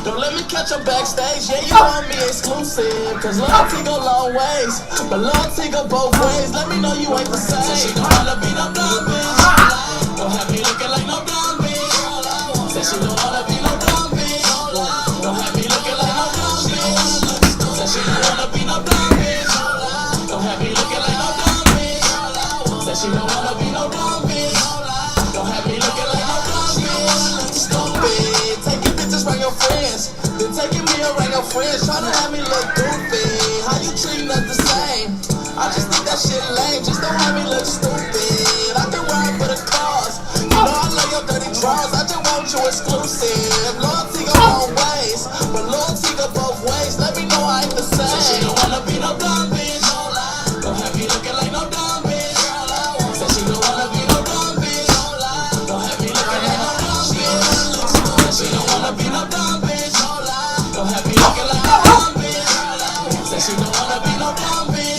Don't let me catch her backstage, yeah, you want me exclusive. Cause loyalty go long ways, but loyalty go both ways. Let me know you ain't the same. Said she don't wanna be no dumb bitch. Don't have me looking like no dumb bitch. Said she don't wanna be no dumb bitch. Don't have me looking like no dumb bitch. Said she don't wanna be no dumb bitch. Don't have me looking like no dumb bitch. Said she don't wanna be no dumb bitch. Don't have me looking like no dumb bitch. Stupid, taking pictures from your friends, then taking me around your friends, trying to have me look goofy. How you treating us the same? I just think that shit lame, just don't have me look stupid. I can ride for the cars, you know I love your dirty drawers. I just want you exclusive. Loyalty go both ways, but loyalty go both ways. Let me know I ain't the same. Said she don't wanna be no dumb bitch. Don't have me looking like no dumb bitch. Said she don't wanna be no dumb bitch. Don't have me looking like no dumb bitch. Said she don't wanna be no dumb bitch. Don't have me looking like no dumb bitch. Said she don't wanna be no dumb bitch.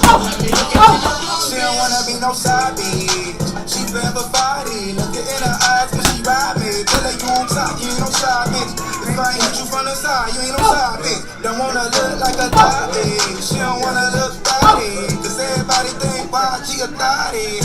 Don't have me looking like no dumb bitch. She don't wanna be no side bitch. She forever body. Look in her eyes when she ride me. Tell her you on top, you ain't no side bitch. If I ain't hit you from the side, you ain't no side bitch. Don't wanna look like a daddy. She don't wanna look body. Cause everybody think why she a daddy.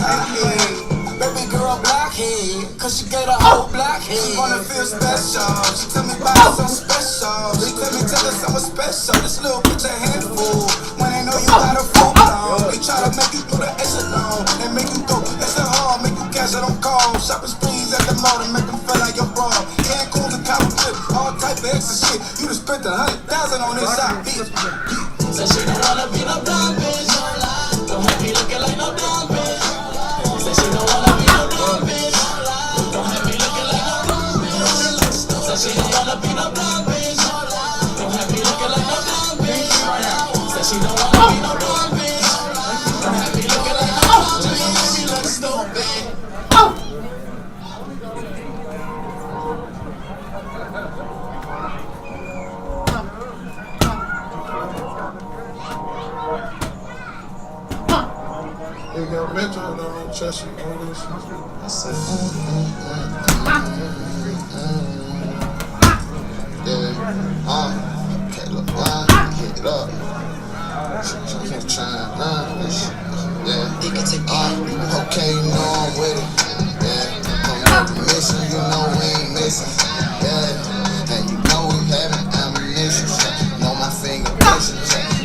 Baby girl blackhead, cause she get a whole blackhead. She wanna feel special. She tell me about something special. She tell her something special. This little bitch a handful. When they know you got a full blown, they try to make you do the echelon and make you go extra hard, make you cash out on call. Shopping sprees at the mall to make them feel like you're wrong. Cancun and Cabo Clip, all type of extra shit. You just spent 100,000 on this side bitch. Said she don't wanna be no dumb bitch. Don't have me looking like no dumb bitch. Said she don't wanna be no dumb bitch. Don't have me looking like no dumb bitch. Said she don't wanna be no dumb bitch. Don't have me looking like no dumb bitch. Said she don't wanna be no dumb bitch. Don't have me looking like no dumb bitch. She look stupid. They got Metro, don't trust you on this. I said, yeah, okay, look, hit it up. She keep trying, this shit, yeah. Okay, you know I'm with it, yeah. I'm never missing, you know we ain't missing, yeah. And you know we having ammunition, know my finger pressing,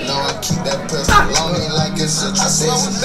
know I keep that pistol on me like it's a tradition.